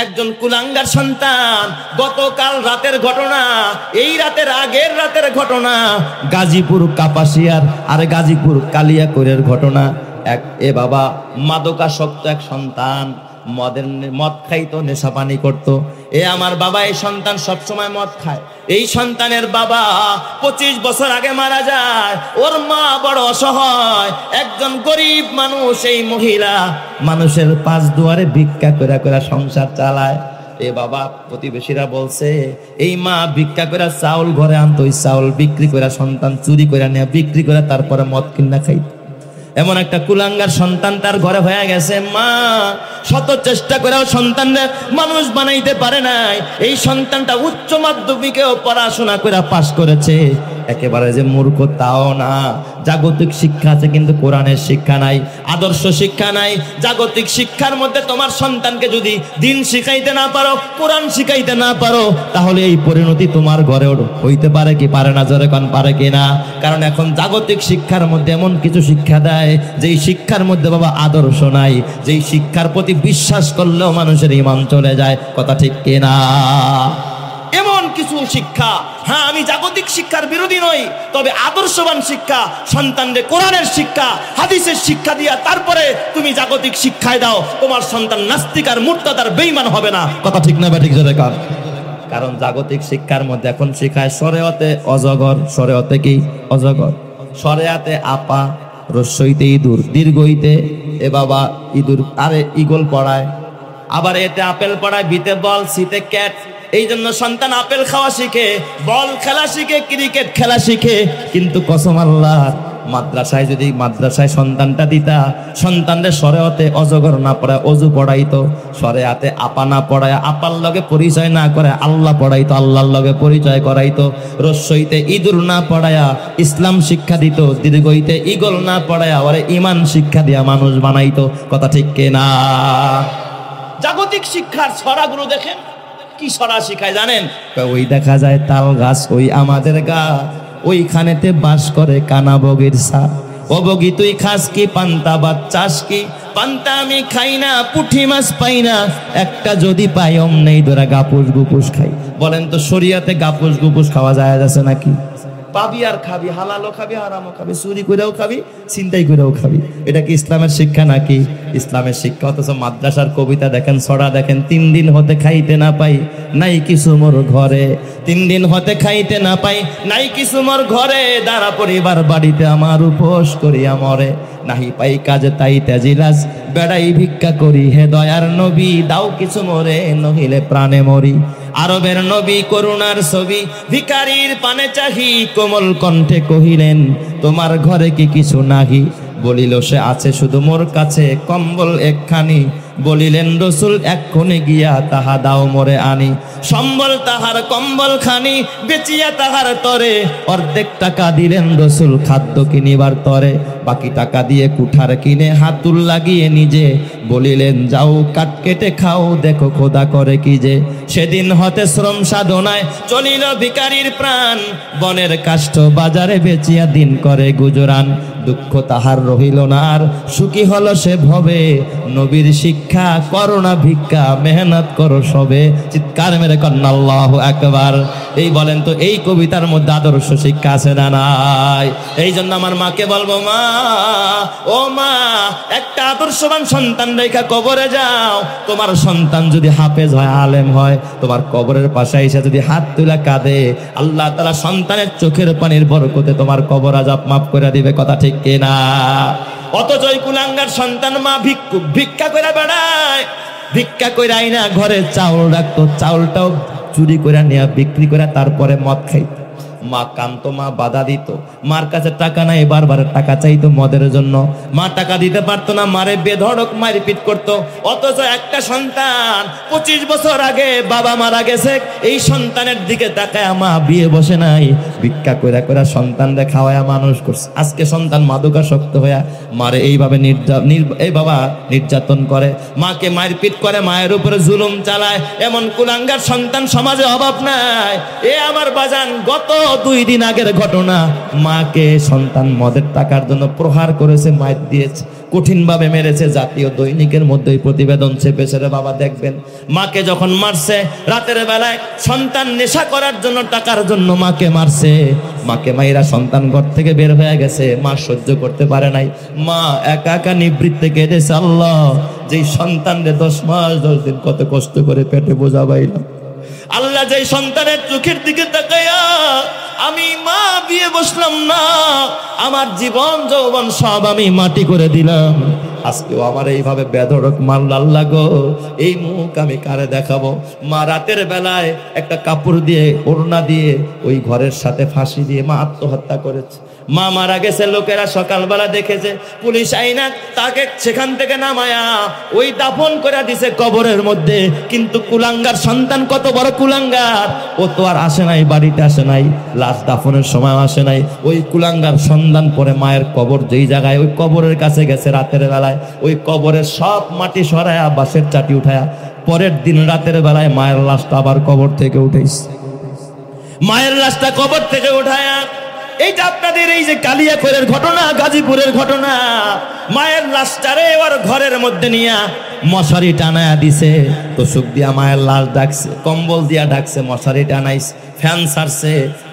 একজন কুলাঙ্গার সন্তান, গতকাল রাতের ঘটনা, এই রাতের আগের রাতের ঘটনা, গাজীপুর কাপাসিয়ার আর গাজীপুর কালিয়াকৈরের ঘটনা। এ বাবা মাদকাসক্ত এক সন্তান, মদ খাইতো, নেশা পানি করতো। আমার বাবা, এই সন্তান সবসময় মদ খায়। এই সন্তানের বাবা 25 বছর আগে মারা যায়। ওর মা বড় অসহায়, একজন গরিব মানুষ। এই মহিলা মানুষের পাঁচ দুয়ারে ভিক্ষা করে করে সংসার চালায়। বাবা প্রতিবেশীরা বলছে, এই মা ভিক্ষা করে চাউল ঘরে আনতো, ওই চাউল বিক্রি করে, সন্তান চুরি করে নিয়ে বিক্রি করে তারপরে মদ কিনা খাইত। এমন একটা কুলাঙ্গার সন্তান তার ঘরে হয়ে গেছে। মা শত চেষ্টা করেও সন্তানদের মানুষ বানাইতে পারে নাই। এই সন্তানটা উচ্চ মাধ্যমিকেও পড়াশোনা করে পাশ করেছে, একেবারে যে মূর্খ তাও না। জাগতিক শিক্ষা আছে কিন্তু কোরআনের শিক্ষা নাই, আদর্শ শিক্ষা নাই। জাগতিক শিক্ষার মধ্যে তোমার সন্তানকে যদি দিন শিখাইতে না পারো, কোরআন শিখাইতে না পারো, তাহলে এই পরিণতি তোমার ঘরে হইতে পারে কি পারে না? জোরে কোন পারে কিনা? কারণ এখন জাগতিক শিক্ষার মধ্যে এমন কিছু শিক্ষা দেয় যেই শিক্ষার মধ্যে বাবা আদর্শ নাই, যেই শিক্ষার প্রতি বিশ্বাস করলেও মানুষের ঈমান চলে যায়। কথা ঠিক কিনা? এমন কিছু শিক্ষা। হ্যাঁ, আমি জাগতিক শিক্ষার বিরোধী নই, তবে আদর্শবান শিক্ষা, সন্তানদের কোরআনের শিক্ষা, হাদিসের শিক্ষা দিয়া তারপরে তুমি জাগতিক শিক্ষায় দাও, তোমার সন্তান নাস্তিক আর মুরতাদ আর বেঈমান হবে না। কথা ঠিক না ব্যাঠিক জোরে কার? কারণ জাগতিক শিক্ষার মধ্যে এখন শিখায় শরিয়তে অজগর। শরিয়তে কি? অজগর। শরিয়তে আপা, রস্যইতে ইঁদুর, দীর্ঘইতে এ বাবা ইঁদুর, আরে ঈগল পড়ায়। আবার এতে আপেল পড়ায়, বিতে বল, সিতে ক্যাট। এই জন্য সন্তান আপেল খাওয়া শিখে, বল খেলা শিখে, ক্রিকেট খেলা শিখে। কিন্তু কসম আল্লাহর, মাদ্রাসায় যদি মাদ্রাসায় সন্তানটা দিতা, সন্তানদের শরিয়তে অজগর না পড়ায় অজু পড়াইতো, শরিয়তে আপা না পড়ায় আপার লগে পরিচয় না করে আল্লাহ পড়াইতো, আল্লাহর লগে পরিচয় করাইতো। রস্যইতে ইঁদুর না পড়ায়া ইসলাম শিক্ষা দিত, দীর্ঘইতে ঈগল না পড়ায়া ওরে ঈমান শিক্ষা দিয়া মানুষ বানাইতো। কথা ঠিক কিনা? জাগতিক শিক্ষার ছড়াগুলো দেখেন, কি ছড়া শিখায় জানেন? ওই দেখা যায় তাল গাছ, ওই আমাদের গা, ওইখানেতে বাস করে কানা বগির সা। ও বগি তুই খাস কি পান্তা ভাত চাস কি? পান্তা আমি খাই না, পুঁটি মাছ পাই না, একটা যদি পাই অমনেই ধরা গাপুস গুপুস খাই। বলেন তো শরিয়াতে গাপুস গুপুস খাওয়া যায় আছে নাকি? পাবি আর খাবি, হালালও খাবি, হারামও খাবি, চুরি করেও খাবি, চিন্তাই করেও খাবি। এটা কি ইসলামের শিক্ষা নাকি? ইসলামের শিক্ষা। অথচ মাদ্রাসার কবিতা দেখেন, ছড়া দেখেন, 3 দিন হতে খাইতে না পাই, নাই কিছু মোর ঘরে। 3 দিন হতে খাইতে না পাই, নাই কিছু মোর ঘরে, দাঁড়া পরিবার বাড়িতে আমার উপোস করিয়া মরে। নাহি পাই কাজে তাই তেজিলাস, বেড়াই ভিক্ষা করি, হে দয়ার নবী দাও কিছু মোরে, নহিলে প্রাণে মরি। আরবের নবী করুণার ছবি, ভিখারির পানে চাহি, কোমল কণ্ঠে কহিলেন তোমার ঘরে কি কিছু নাহি? বলিল সে আছে শুধু মোর কাছে কম্বল একখানি। বলিলেন রসুল এক্ষণে গিয়া তাহা দাও মোরে আনি। সম্বল তাহার কম্বল খানি বেচিয়া তাহার তরে, অর্ধেক টাকা দিলেন রসুল খাদ্য কিনিবার তরে। বাকি টাকা দিয়ে কুঠার কিনে হাতুল লাগিয়ে নিজে, বলিলেন যাও কাঠ কেটে খাও, দেখো খোদা করে কি যে। সেদিন হতে শ্রম সাধনায় চলিল ভিখারির প্রাণ, বনের কাষ্ঠ বাজারে বেচিয়া দিন করে গুজরান। দুঃখ তাহার রহিল না আর, সুখী হলো সে ভবে, নবীর শিক্ষা করোনা ভিক্ষা, মেহনত করো সবে। চিৎকার মেরে কন্যা আল্লাহু আকবার। এই বলেন তো এই কবিতার মধ্যে আদর্শ শিক্ষা আছে না নাই? এই জন্য আমার মাকে বলবো, মা ও মা, একটা আদর্শবান সন্তান রেখা কবরে যাও। তোমার সন্তান যদি হাফেজ হয়, আলেম হয়, তোমার কবরের পাশে এসে যদি হাত তুলা কাঁদে, আল্লাহ তাআলা সন্তানের চোখের পানির বরকতে তোমার কবর আযাব মাফ করে দিবে। কথা ঠিক কিনা? অথচ ওই কুলাঙ্গার সন্তান মা ভিক্ষা করে বেড়ায়, ভিক্ষা করে আইনা ঘরে চাউল রাখতো, চাউলটাও চুরি করে নিয়ে বিক্রি করে তারপরে মদ খাইতো। মা কান্ত, মা বাধা দিত, মার কাছে টাকা নাই, বারবার টাকা চাইতো মদের জন্য। মা টাকা দিতে পারতো না, মারে বেধড়ক মারপিট করতো। অথচ একটা সন্তান 25 বছর আগে বাবা মারা গেছে, এই সন্তানের দিকে তাকায় মা বিয়ে বসে নাই, ভিক্ষা কইরা কইরা সন্তানরে খাওয়ায়া মানুষ করছে। আজকে সন্তান মাদকাসক্ত হইয়া মারে এইভাবে নির্যাতন করে, মাকে মারপিট করে, মায়ের উপরে জুলুম চালায়। এমন কুলাঙ্গার সন্তান সমাজে অভাব নাই। এ আমার বাজান, গত 2 দিন আগের ঘটনা, মাকে সন্তান মদের টাকার জন্য প্রহার করেছে, মার দিয়েছে। কঠিনভাবে মেরেছে। জাতীয় দৈনিকের মধ্যে প্রতিবেদন ছেপেছে রে বাবা, দেখবেন। মাকে যখন মারছে রাতের বেলায়, সন্তান নেশা করার জন্য, টাকার জন্য মাকে মারছে। মাকে মাইরা সন্তান ঘর থেকে বের হয়ে গেছে। মা সহ্য করতে পারে নাই, মা একা একা নিবৃত্তে কেঁদেছে, আল্লাহ যেই সন্তানরে 10 মাস 10 দিন কত কষ্ট করে পেটে বোঝা পাইলাম, আল্লাহ যেই সন্তানের চোখের দিকে তাকাইয়া আমি মা বিয়ে বসলাম না, আমার জীবন যৌবন সব আমি মাটি করে দিলাম, আজকেও আমার এইভাবে বেধড়ক মারল, আল্লাহ গো এই মুখ আমি কারে দেখাবো। মা রাতের বেলায় একটা কাপড় দিয়ে, ওড়না দিয়ে ওই ঘরের সাথে ফাঁসি দিয়ে মা আত্মহত্যা করেছে। মা মারা গেছে, লোকেরা সকালবেলা দেখেছে, পুলিশ আইনা তাকে সেখান থেকে নামায়া ওই দাফন করে দিছে কবরের মধ্যে। কিন্তু কুলাঙ্গার সন্তান কত বড় কুলাঙ্গার, ও তো আর আসে নাই, বাড়িতে আসে নাই, লাশ দাফনের সময় আসে নাই। ওই কুলাঙ্গার সন্ধান পরে মায়ের কবর যেই জায়গায়, ওই কবরের কাছে গেছে রাতের বেলায়, ওই কবরের সব মাটি সরায়া বাঁশের চাটি উঠায়া পরের দিন রাতের বেলায় মায়ের লাশটা আবার কবর থেকে উঠেছে। মায়ের লাশটা কবর থেকে উঠায়া, এইটা আপনাদের এই যে কালিয়াকৈরের ঘটনা, গাজীপুরের ঘটনা, মায়ের লাশটারে ওর ঘরের মধ্যে নিয়ে মশারি টানায়া দিছে। তোষক দিয়া মায়ের লাশ ডাকছে, কম্বল দিয়া ডাকছে, মশারি টানাইছে, ফ্যান ছাড়ছে,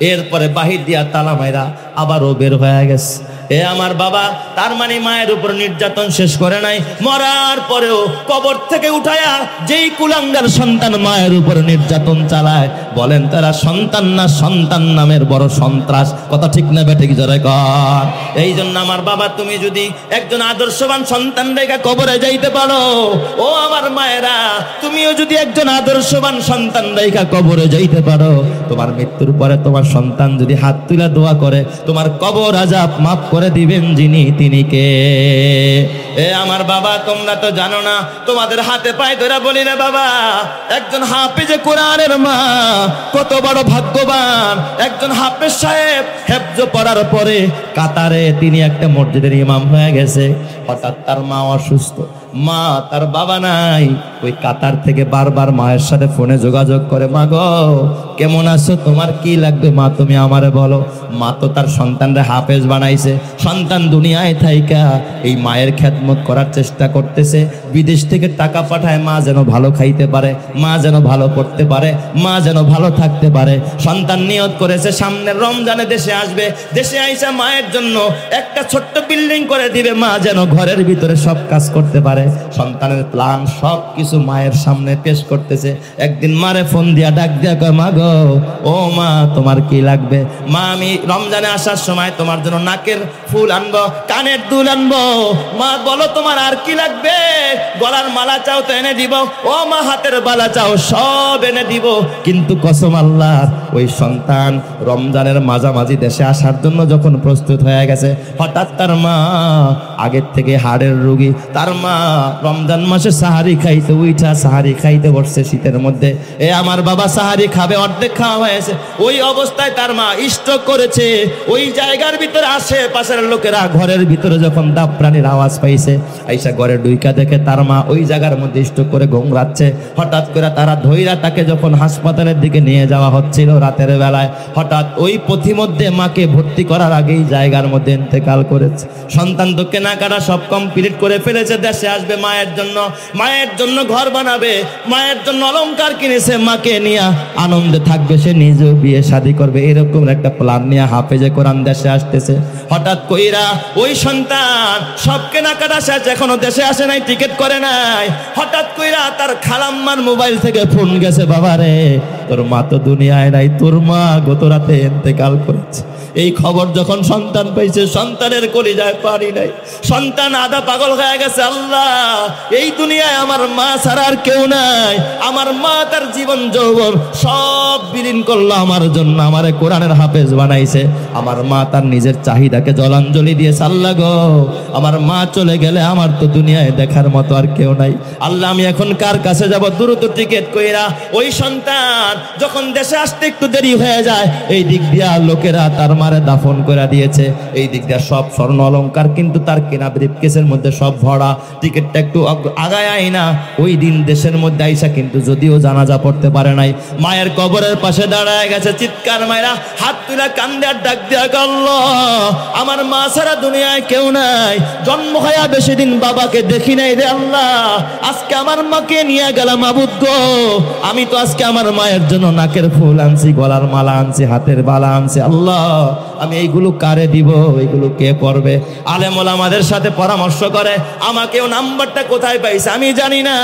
এরপরে বাহির দিয়া তালা মাইরা আবারও বের হয়ে গেছে। এ আমার বাবা, তার মানে মায়ের উপর নির্যাতন শেষ করে নাই, মরার পরেও কবর থেকে উঠায়া যেই কুলাঙ্গার সন্তান মায়ের উপর নির্যাতন চালায়, বলেন তারা সন্তান না সন্তান নামের বড় সন্ত্রাস? কথা ঠিক না বেটে কি জোরে কর? এই জন্য আমার বাবা, তুমি যদি একজন আদর্শবান সন্তান রেখা কবরে যাইতে পারো, ও আমার মায়েরা, তুমিও যদি একজন আদর্শবান সন্তান রেখা কবরে যাইতে পারো, তোমার মৃত্যুর পরে তোমার সন্তান যদি হাত তুলে দোয়া করে, তোমার কবর আযাব মাফ করে দিবেন যিনি, তিনি কে? এ আমার বাবা, তোমরা তো জানো না, তোমাদের হাতে পায়ে ধরে বলি রে বাবা, একজন হাফেজে কোরআনের মা কত বড় ভাগ্যবান। একজন হাফেজ সাহেব হেফজ পড়ার পরে কাতারে তিনি একটা মসজিদের ইমাম হয়ে গেছে। হঠাৎ তার মা অসুস্থ, মা তার বাবা নাই, ওই কাতার থেকে বারবার মায়ের সাথে ফোনে যোগাযোগ করে, মা গো কেমন আছো, তোমার কি লাগবে মা তুমি আমারে বলো। মা তো তার সন্তানরা হাফেজ বানাইছে, সন্তান দুনিয়ায় থাইকা এই মায়ের খেদমত করার চেষ্টা করতেছে, বিদেশ থেকে টাকা পাঠায় মা যেন ভালো খাইতে পারে, মা যেন ভালো করতে পারে, মা যেন ভালো থাকতে পারে। সন্তান নিয়ত করেছে সামনের রমজানে দেশে আসবে, দেশে আইসা মায়ের জন্য একটা ছোট্ট বিল্ডিং করে দিবে, মা যেন ঘরের ভিতরে সব কাজ করতে পারে। সন্তানের প্ল্যান সব কিছু মায়ের সামনে পেশ করতেছে। একদিন মারে ফোন দিয়া ডাক দিয়া কয়, মা গো ও মা তোমার কি লাগবে? মা আমি রমজানে আসার সময় তোমার জন্য নাকের ফুল আনবো, কানের দুল আনবো। মা বলো তোমার আর কি লাগবে? গলার মালা চাও তো এনে দিব, ও মা হাতের বালা চাও সব এনে দিব। কিন্তু কসম আল্লাহর, ওই সন্তান রমজানের মাঝামাঝি দেশে আসার জন্য যখন প্রস্তুত হয়ে গেছে, হঠাৎ তার মা আগের থেকে হাড়ের রোগী, তার মা রমজান মাসে সাহারি খাইতে উইঠা সাহারি খাইতে বসছে শীতের মধ্যে। এ আমার বাবা সাহারি খাবে, অর্ধেক খাওয়া হয়েছে, ওই অবস্থায় তার মা স্ট্রোক করেছে। ওই জায়গার ভিতরে আশেপাশের লোকেরা ঘরের ভিতরে যখন দাপরানির আওয়াজ পাইছে, আইসা ঘরে ডুইকা দেখে তার মা ওই জায়গার মধ্যে স্ট্রোক করে ঘুমরাচ্ছে। হঠাৎ করে তারা ধইরা তাকে যখন হাসপাতালের দিকে নিয়ে যাওয়া হচ্ছিল রাতের বেলায়, হঠাৎ ওই পথিমধ্যে মাকে ভর্তি করার আগেই জায়গার মধ্যে ইন্তেকাল করেছে। সন্তান তো কেনাকাটা সব কমপ্লিট করে ফেলেছে, দেশে আসবে মায়ের জন্য, মায়ের জন্য ঘর বানাবে, মায়ের জন্য অলংকার কিনেছে, মাকে নিয়ে আনন্দে থাকবে, সে নিজেও বিয়ে শাদী করবে, এরকম একটা প্ল্যান নিয়ে হাফেজে কোরআন দেশে আসতেছে। হঠাৎ কইরা ওই সন্তান সব কেনাকাটা শেষ, এখনো দেশে আসে নাই, টিকিট করে নাই। হঠাৎ কইরা তার খালাম্মার মোবাইল থেকে ফোন গেছে, বাবারে তোর মা তো দুনিয়ায় নাই, তোর মা গত রাতে ইন্তেকাল করেছে। এই খবর যখন সন্তান পাইছে, সন্তানের কলিজায় পানি নাই, সন্তান আধা পাগল হয়ে গেছে। আল্লাহ, এই দুনিয়ায় আমার মা ছাড়া আর কেউ নাই, আমার মা তার জীবন যৌবন সব বিলীন করলো আমার জন্য, আমারে কোরআনের হাফেজ বানাইছে, আমার মা তার নিজের চাহিদাকে জলাঞ্জলি দিয়েছে। আল্লাহ গো, আমার মা চলে গেলে আমার তো দুনিয়ায় দেখার মতো আর কেউ নাই। আল্লাহ, আমি এখন কার কাছে যাব? দ্রুত টিকিট কইরা ওই সন্তান যখন দেশে আসতে একটু দেরি হয়ে যায়, এই দিক দিয়া লোকেরা তার মারে দাফন করে দিয়েছে, এই দিক দিয়া সব স্বর্ণ অলংকার কিন্তু তার কেনা ব্রিফকেসের মধ্যে সব ভরা। টিকিটটা একটু আগায় আইনা ওই দিন দেশের মধ্যে আইসা কিন্তু যদিও জানাজা পড়তে পারে নাই, মায়ের কবরের পাশে দাঁড়ায় গেছে, চিৎকার মায়েরা হাত তুলে কান্দে আর ডাক দিয়া গেল, আমার মা ছাড়া দুনিয়ায় কেউ নাই, জন্ম হয়া বেশি দিন বাবাকে দেখি নাই রে আল্লাহ, আজকে আমার মাকে নিয়ে গেলাম মাবুদ গো, আমি তো আজকে আমার মায়ের জন্য নাকের ফুল আনছি, গলার মালা আনছি, হাতের বালা আনছি, আল্লাহ আমি এইগুলো কারে দিব, এইগুলো কে পড়বে? আলেম ওলামাদের সাথে পরামর্শ করে, আমাকেও নাম্বারটা কোথায় পাইছে আমি জানি না,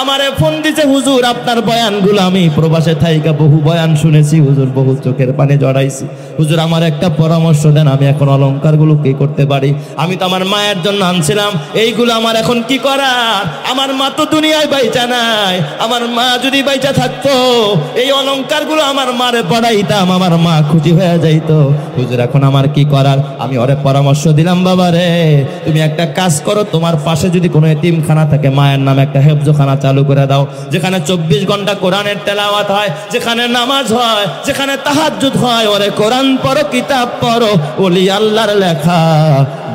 আমারে ফোন দিছে, হুজুর আপনার বয়ানগুলো আমি প্রবাসে থাইকা বহু বয়ান শুনেছি হুজুর, বহু চোখের পানি জড়াইছি, হুজুর আমার একটা পরামর্শ দেন, আমি এখন অলংকারগুলো কি করতে পারি? আমি তো আমার মায়ের জন্য আনছিলাম, এইগুলো আমার এখন কি করার? আমার মা তো দুনিয়ায় বাইচা নাই, আমার মা যদি বাইচা থাকতো এই অলংকারগুলো আমার মারে পড়াইতাম, আমার মা খুশি হয়ে যাইতো, হুজুর এখন আমার কি করার? আমি ওরে পরামর্শ দিলাম, বাবা রে তুমি একটা কাজ করো, তোমার পাশে যদি কোনো এতিমখানা থাকে মায়ের নামে একটা হেফজখানা চালু করে দাও, যেখানে 24 ঘন্টা কোরআনের তেলাওয়াত হয়, যেখানে নামাজ হয়, যেখানে তাহাজ্জুদ হয়, ওরে কোরআন পড়ো, কিতাব পড়ো, ওলি আল্লাহর লেখা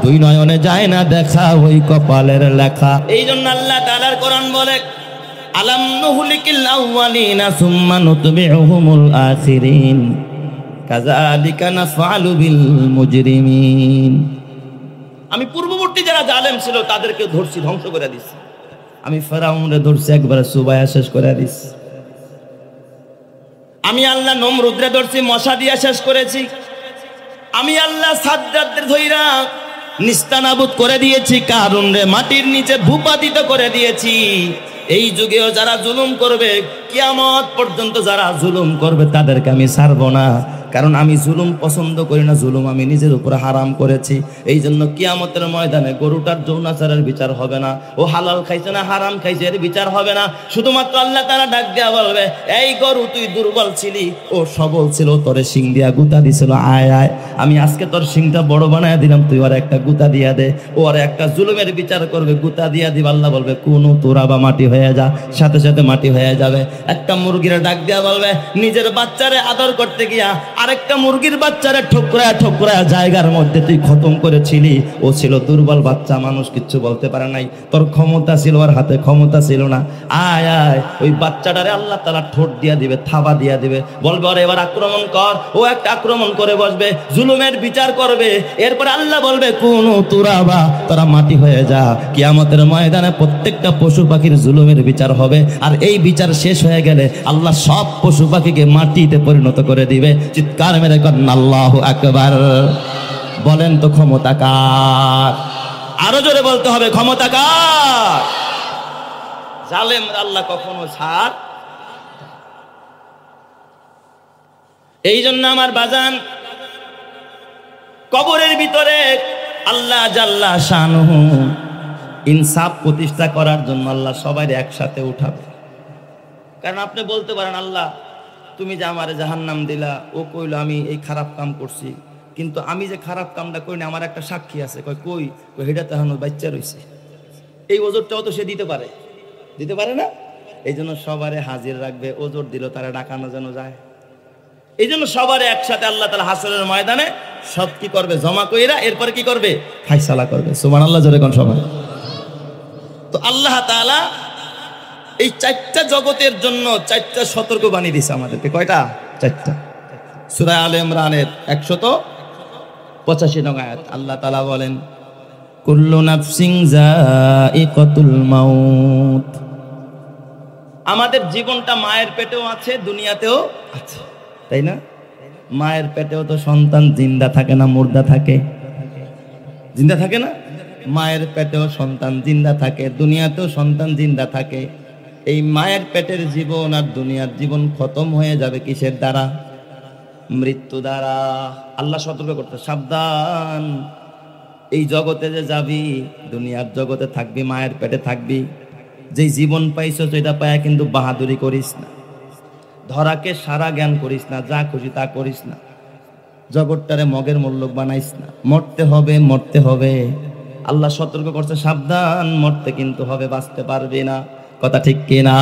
দুই নয়নে যায় না দেখা, ওই কপালের লেখা। এই জন্য আল্লাহ তাআলার কোরআন বলে, আলাম নুহলিকিল আউয়ালিনা সুম্মা নুতবিউহুমুল আখিরিন কাযালিকা নাফআলু বিল মুজরিমিন। আমি পূর্ববর্তী যারা জালেম ছিল তাদেরকে ধরছি, ধ্বংস করে দিছি, আমি ফেরাউনরে ধরছি, একবারে সুবায়া শেষ করে দিছি, আমি আল্লাহ নমরুদরে ধরছি, মশা দিয়া শেষ করেছি, আমি আল্লাহ সাদ্দাতদের ধইরা নিস্তানাবুদ করে দিয়েছি, কারুন রে মাটির নিচে ভূপাতিত করে দিয়েছি। এই যুগেও যারা জুলুম করবে, কিয়ামত পর্যন্ত যারা জুলুম করবে তাদেরকে আমি ছাড়বো না, কারণ আমি জুলুম পছন্দ করি না, জুলুম আমি নিজের উপরে হারাম করেছি। এই জন্য কিয়ামতের ময়দানে গরুটার যৌনাচারের বিচার হবে না, ও হালাল খাইছে না হারাম খাইছে এর বিচার হবে না, শুধুমাত্র আল্লাহ তাআলা ডাক দেয়া বলবে, এই গরু তুই দুর্বল ছিলি, ও সবল ছিল, তোরে শিং দিয়া গুতা দিছিল, আয় আয় আমি আজকে তোর শিংটা বড় বানায় দিলাম, তুই ওর একটা গুতা দিয়া দে, ও আর একটা জুলুমের বিচার করবে, গুতা দিয়া দিব, আল্লাহ বলবে কোনো তোরা বা মাটি হয়ে যা, সাথে সাথে মাটি হয়ে যাবে। একটা মুরগির ডাক দেয়া বলবে, নিজের বাচ্চারে আদর করতে গিয়া আরেকটা মুরগির বাচ্চারে ঠোকরায়া ঠোকরায়া জায়গার মধ্যে তুই খতম করেছিলি, ও ছিল দুর্বল বাচ্চা, মানুষ কিচ্ছু বলতে পারে নাই, তোর ক্ষমতা ছিল, ওর হাতে ক্ষমতা ছিল না, আয় আয় ওই বাচ্চাটারে আল্লাহ তাআলা ঠোঁট দিয়া দিবে, থাবা দিয়া দিবে, বলবে ওরে এবার আক্রমণ কর, ও একটা আক্রমণ করে বসবে, জুলুমের বিচার করবে, এরপর আল্লাহ বলবে কোন তোরা বা তোরা মাটি হয়ে যা। কিয়ামতের ময়দানে প্রত্যেকটা পশু পাখির জুলুমের বিচার হবে, আর এই বিচার শেষ হয়ে গেলে আল্লাহ সব পশু পাখিকে মাটিতে পরিণত করে দিবে। চিৎকার মেরে করেন আল্লাহু আকবার। বলেন তো ক্ষমতা কার? আরো জোরে বলতে হবে ক্ষমতা কার? জালেম আল্লাহ কখনো ছাড়। এই জন্য আমার বাজান, কবরের ভিতরে আল্লাহ জাল্লা শানুহু ইনসাফ প্রতিষ্ঠা করার জন্য আল্লাহ সবাই একসাথে উঠাবে। কারণ আপনি বলতে পারেন, আল্লাহ তুমি যে আমারে জাহান্নাম দিলা, ও কইল আমি এই খারাপ কাম করছি, কিন্তু আমি যে খারাপ কামটা করিনি আমার একটা সাক্ষী আছে, কই হেটা তো এখন বাচ্চা রয়েছে, এই ওজরটাও তো সে দিতে পারে না? এই জন্য সবারে হাজির রাখবে, ওজর দিল তারা ডাকানো যেন যায়। এই জন্য সবারে একসাথে আল্লাহ তাআলা হাসরের ময়দানে সব কি করবে, জমা কইরা এরপরে কি করবে, ফায়সালা করবে। সুবহানাল্লাহ, জোরে কোন সবাই। তো আল্লাহ তাআলা এই চারটা জগতের জন্য চারটা সতর্ক বাণী দিছে আমাদেরকে। কয়টা? চারটা। সূরা আলে ইমরানের 185 নং আয়াত আল্লাহ তাআলা বলেন, কুল্লু নাফসিন যায়িকাতুল মাউত। আমাদের জীবনটা মায়ের পেটেও আছে, দুনিয়াতেও আছে, তাই না? মায়ের পেটেও তো সন্তান জিন্দা থাকে না মুর্দা থাকে? জিন্দা থাকে না? মায়ের পেটেও সন্তান জিন্দা থাকে, দুনিয়াতেও সন্তান জিন্দা থাকে। এই মায়ের পেটের জীবন আর দুনিয়ার জীবন খতম হয়ে যাবে কিসের দ্বারা? মৃত্যু দ্বারা। আল্লাহ সতর্ক করতে, সাবধান, এই জগতে যে যাবি, দুনিয়ার জগতে থাকবি, মায়ের পেটে থাকবি, যেই জীবন পাইছ সেটা পায়া কিন্তু বাহাদুরি করিস না, ধরাকে সারা জ্ঞান করিস না, যা খুশি তা করিস না, জগৎটারে মগের মূল্যক বানাইস না। মরতে হবে, মরতে হবে। আল্লাহ সতর্ক করছে, সাবধান, মরতে কিন্তু হবে, বাঁচতে পারবে না। কথা ঠিক কিনা?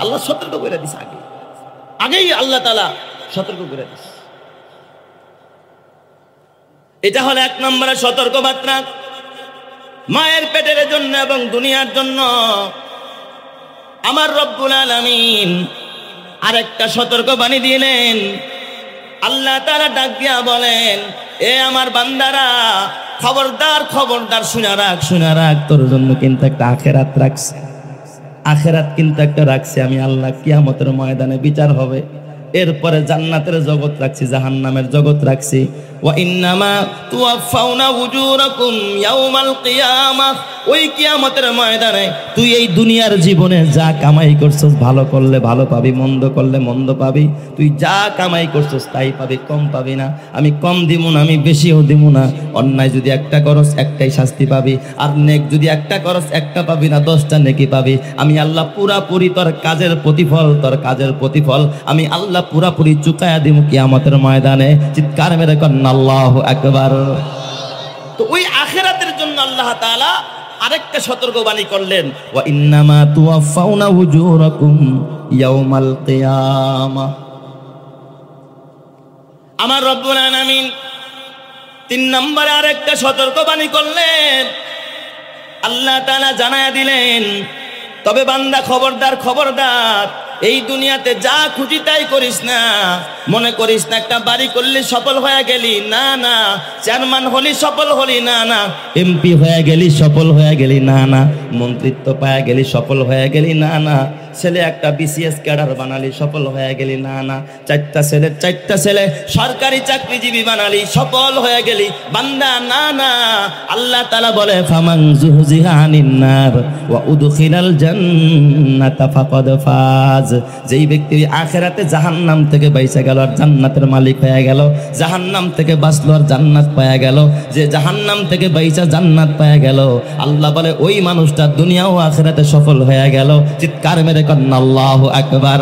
আল্লাহ সতর্ক করে দিছে আগে। আগেই আল্লাহ তাআলা সতর্ক করে দিয়েছে। এটা হলো 1 নম্বরের সতর্কবার্তা মায়ের পেটের জন্য এবং দুনিয়ার জন্য। আমার রব্বুল আলামিন আরেকটা সতর্কবাণী দিলেন। আল্লাহ তাআলা ডাক দিয়া বলেন, এ আমার বান্দারা, খবরদার খবরদার শুনে রাখ, তোর জন্য কিন্তু একটা আখিরাত রাখছে। আখিরাত কিন্তু একটা রাখছে আমি আল্লাহ। কিয়ামতের ময়দানে বিচার হবে, এরপরে জান্নাতের জগৎ রাখছি, জাহান্নামের জগৎ রাখছি। ওয়া ইন্নামা তুওয়াফাউনা উজুরাকুম ইয়াউমাল কিয়ামাহ। ওই কিয়ামতের ময়দানে তুই এই দুনিয়ার জীবনে যা কামাই করছস, ভালো করলে ভালো পাবি, মন্দ করলে মন্দ পাবি। তুই যা কামাই করছস তাই পাবি, কম পাবি না। আমি কম দিব না, আমি বেশিও দিব না। অন্যায় যদি একটা করস একটাই শাস্তি পাবি, আর নেক যদি একটা করস একটা পাবি না, 10টা নেকি পাবি। আমি আল্লাহ পুরাপুরি তোর কাজের প্রতিফল আমি আল্লাহ পুরাপুরি চুকায়া দিব কিয়ামতের ময়দানে। চিৎকার মেরে কন্না আল্লাহু আকবার। তো ওই আখিরাতের জন্য আল্লাহ তাআলা আরেকটা সতর্কবাণী করলেন, ওয়া ইন্নামা তুওয়াফাউনা উজুরাকুম ইয়াউমাল কিয়ামাহ। আমার রব্বুল আলামিন 3 নম্বরে আরেকটা সতর্কবাণী করলেন। আল্লাহ তাআলা জানায়া দিলেন, তবে বান্দা খবরদার, এই দুনিয়াতে যা খুশি তাই করিস না। মনে করিস না একটা বাড়ি করলে সফল হয়ে গেলি, না না। চেয়ারম্যান হলি সফল হলি, না না। এমপি হয়ে গেলি সফল হয়ে গেলি, না না। মন্ত্রিত্ব পায়া গেলি সফল হয়ে গেলি, না না। ছেলে একটা বিসিএস ক্যাডার বানালি সফল হয়ে গেলি, না না। 4টা ছেলে সরকারি চাকরিজীবী বানালি সফল হয়ে গেলি, বান্দা, না না। আল্লাহ তাআলা বলে, ফামান যুহজিহা আনিন নার ওয়া উদখিলাল জান্নাতা ফাকাদ ফাজ। যেই ব্যক্তি আখিরাতে জাহান্নাম থেকে বাইচা গেল আর জান্নাতের মালিক হয়ে গেল, জাহান্নাম থেকে বাঁচলো আর জান্নাত পায়া গেল, যে জাহান্নাম থেকে বাইচা জান্নাত পায়া গেল, আল্লাহ বলে ওই মানুষটা দুনিয়া ও আখিরাতে সফল হয়ে গেল। চিৎকার মেরে কন্না আল্লাহু আকবার।